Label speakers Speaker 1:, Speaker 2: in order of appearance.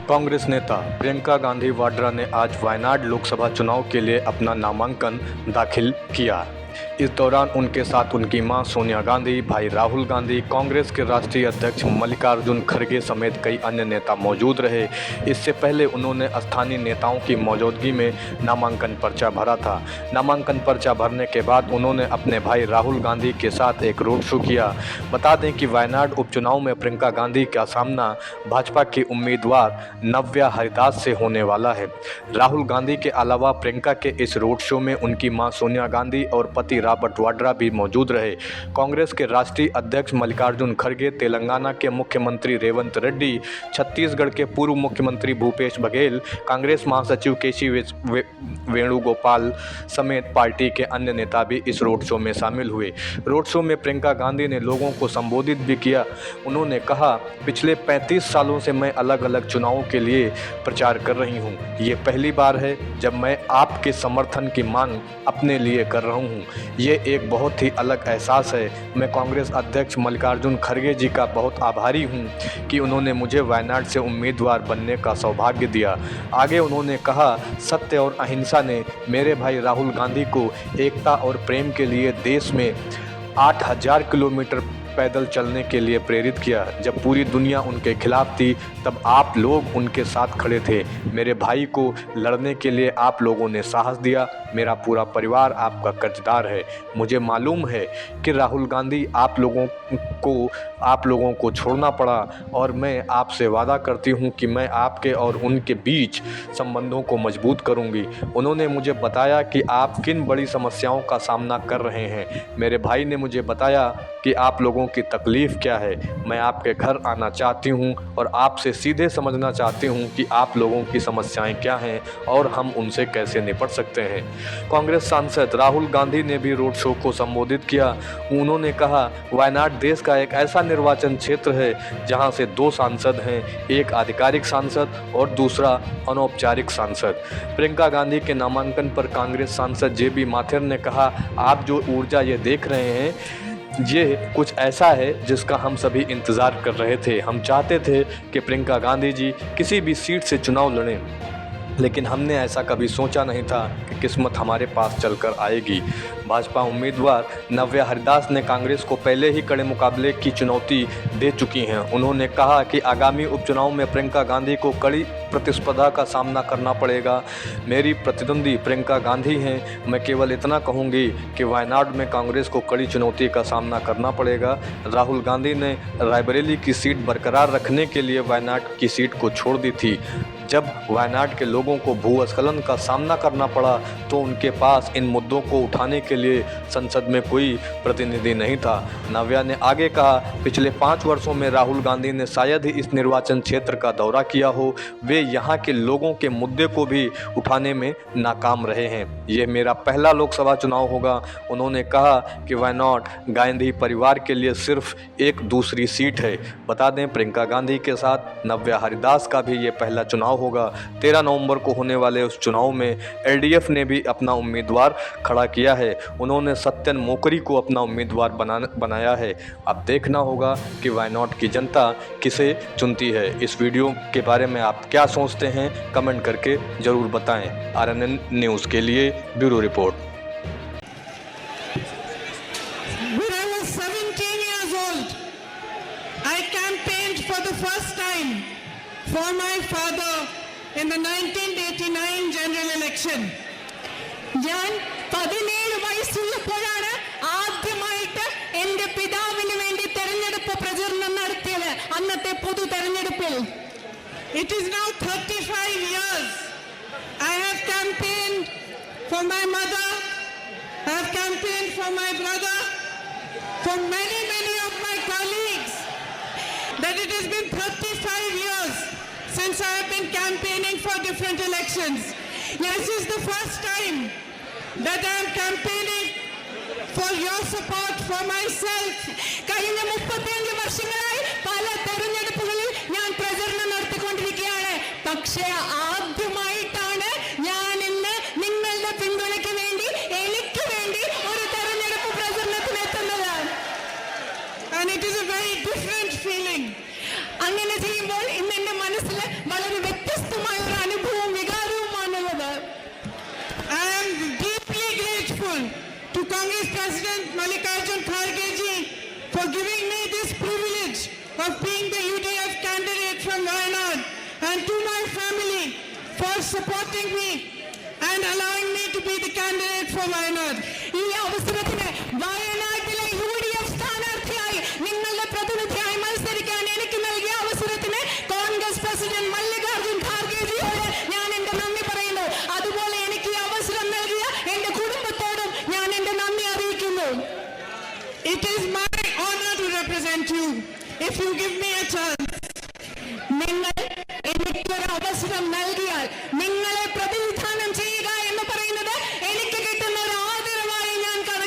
Speaker 1: कांग्रेस नेता प्रियंका गांधी वाड्रा ने आज वायनाड लोकसभा चुनाव के लिए अपना नामांकन दाखिल किया। इस दौरान उनके साथ उनकी मां सोनिया गांधी, भाई राहुल गांधी, कांग्रेस के राष्ट्रीय अध्यक्ष मल्लिकार्जुन खड़गे समेत कई अन्य नेता मौजूद रहे। इससे पहले उन्होंने स्थानीय नेताओं की मौजूदगी में नामांकन पर्चा भरा था। नामांकन पर्चा भरने के बाद उन्होंने अपने भाई राहुल गांधी के साथ एक रोड शो किया। बता दें कि वायनाड उपचुनाव में प्रियंका गांधी का सामना भाजपा की उम्मीदवार नव्या हरिदास से होने वाला है। राहुल गांधी के अलावा प्रियंका के इस रोड शो में उनकी मां सोनिया गांधी और पति रॉबर्ट वाड्रा भी मौजूद रहे। कांग्रेस के राष्ट्रीय अध्यक्ष मल्लिकार्जुन खड़गे, तेलंगाना के मुख्यमंत्री रेवंत रेड्डी, छत्तीसगढ़ के पूर्व मुख्यमंत्री भूपेश बघेल, कांग्रेस महासचिव केसी वेणुगोपाल समेत पार्टी के अन्य नेता भी इस रोड शो में शामिल हुए। रोड शो में प्रियंका गांधी ने लोगों को संबोधित भी किया। उन्होंने कहा, पिछले 35 सालों से मैं अलग अलग चुनावों के लिए प्रचार कर रही हूं। ये पहली बार है जब मैं आपके समर्थन की मांग अपने लिए कर रहा हूं। ये एक बहुत ही अलग एहसास है। मैं कांग्रेस अध्यक्ष मल्लिकार्जुन खड़गे जी का बहुत आभारी हूं कि उन्होंने मुझे वायनाड से उम्मीदवार बनने का सौभाग्य दिया। आगे उन्होंने कहा, सत्य और अहिंसा ने मेरे भाई राहुल गांधी को एकता और प्रेम के लिए देश में 8000 किलोमीटर पैदल चलने के लिए प्रेरित किया। जब पूरी दुनिया उनके खिलाफ थी तब आप लोग उनके साथ खड़े थे। मेरे भाई को लड़ने के लिए आप लोगों ने साहस दिया। मेरा पूरा परिवार आपका कर्जदार है। मुझे मालूम है कि राहुल गांधी आप लोगों को छोड़ना पड़ा और मैं आपसे वादा करती हूं कि मैं आपके और उनके बीच संबंधों को मजबूत करूंगी। उन्होंने मुझे बताया कि आप किन बड़ी समस्याओं का सामना कर रहे हैं। मेरे भाई ने मुझे बताया कि आप लोगों की तकलीफ़ क्या है। मैं आपके घर आना चाहती हूं और आपसे सीधे समझना चाहती हूं कि आप लोगों की समस्याएं क्या हैं और हम उनसे कैसे निपट सकते हैं। कांग्रेस सांसद राहुल गांधी ने भी रोड शो को संबोधित किया। उन्होंने कहा, वायनाड देश का एक ऐसा निर्वाचन क्षेत्र है जहां से 2 सांसद हैं, एक आधिकारिक सांसद और दूसरा अनौपचारिक सांसद। प्रियंका गांधी के नामांकन पर कांग्रेस सांसद जेबी माथेर ने कहा, आप जो ऊर्जा ये देख रहे हैं ये कुछ ऐसा है जिसका हम सभी इंतज़ार कर रहे थे। हम चाहते थे कि प्रियंका गांधी जी किसी भी सीट से चुनाव लड़ें, लेकिन हमने ऐसा कभी सोचा नहीं था कि किस्मत हमारे पास चलकर आएगी। भाजपा उम्मीदवार नव्या हरिदास ने कांग्रेस को पहले ही कड़े मुकाबले की चुनौती दे चुकी हैं। उन्होंने कहा कि आगामी उपचुनाव में प्रियंका गांधी को कड़ी प्रतिस्पर्धा का सामना करना पड़ेगा। मेरी प्रतिद्वंदी प्रियंका गांधी हैं। मैं केवल इतना कहूंगी कि वायनाड में कांग्रेस को कड़ी चुनौती का सामना करना पड़ेगा। राहुल गांधी ने रायबरेली की सीट बरकरार रखने के लिए वायनाड की सीट को छोड़ दी थी। जब वायनाड के लोगों को भूस्खलन का सामना करना पड़ा तो उनके पास इन मुद्दों को उठाने के लिए संसद में कोई प्रतिनिधि नहीं था। नव्या ने आगे कहा, पिछले 5 वर्षों में राहुल गांधी ने शायद ही इस निर्वाचन क्षेत्र का दौरा किया हो। वे यहाँ के लोगों के मुद्दे को भी उठाने में नाकाम रहे हैं। यह मेरा पहला लोकसभा चुनाव होगा। उन्होंने कहा कि वायनाड गांधी परिवार के लिए सिर्फ एक दूसरी सीट है। बता दें, प्रियंका गांधी के साथ नव्या हरिदास का भी ये पहला चुनाव होगा। 13 नवंबर को होने वाले उस चुनाव में एलडीएफ ने भी अपना उम्मीदवार खड़ा किया है। उन्होंने सत्यन मोकरी को अपना उम्मीदवार बनाया है। अब देखना होगा कि वायनाड की जनता किसे चुनती है। इस वीडियो के बारे में आप क्या सोचते हैं, कमेंट करके ज़रूर बताएं। आरएनएन न्यूज़ के लिए bureau report.
Speaker 2: When I was 17 years old, I campaigned for the first time for my father in the 1989 general election. ഞാൻ 17 വയസ്സുള്ളപ്പോഴാണ് ആദ്യമായിട്ട് എൻ്റെ പിതാവിന് വേണ്ടി തെരഞ്ഞെടുപ്പ് പ്രചരണം നടത്തിയത്, അന്നത്തെ പൊതു തെരഞ്ഞെടുപ്പിൽ. It is now 35 years. I have campaigned for my mother, I have campaigned for my brother, for many of my colleagues. That it has been 35 years since I have been campaigning for different elections. This is the first time that I am campaigning for your support for myself. കഴിഞ്ഞ 35 വർഷങ്ങളായി പല തെരഞ്ഞെടുപ്പുകളിൽ ഞാൻ പ്രചരണം നടത്തിക്കൊണ്ടിരിക്കുകയാണ്. പക്ഷേ ആദ്യമായിട്ടാണ് ഞാൻ ഇന്ന് നിങ്ങളുടെ പിന്തുണയ്ക്ക് വേണ്ടി, എനിക്ക് വേണ്ടി ഒരു തെരഞ്ഞെടുപ്പ് പ്രചരണത്തിന് എത്തുന്നത്. And it is a very different feeling. അങ്ങനെ ചെയ്യുമ്പോൾ ഇന്ന് എൻ്റെ മനസ്സിൽ വളരെ grateful to Congress President Mallikarjun Kharge ji for giving me this privilege of being the UDF candidate from Wayanad, and to my family for supporting me and allowing me to be the candidate for Wayanad.
Speaker 3: ഈ അവസരത്തിന് വയനാട്ടിലെ UDF സ്ഥാനാർത്ഥിയായി നിങ്ങളുടെ പ്രതിനിധിയായി മത്സരിക്കാൻ എനിക്ക് നൽകിയ അവസരത്തിന് Congress president Mallikarjun ഖാർഗെജിയോട് ഞാൻ എന്റെ നന്ദി പറയുന്നു. അതുപോലെ എനിക്ക് ഈ അവസരം നൽകിയ എന്റെ കുടുംബത്തോടും ഞാൻ എന്റെ നന്ദി അറിയിക്കുന്നു.
Speaker 2: It is my honor to represent you. If you give me a chance,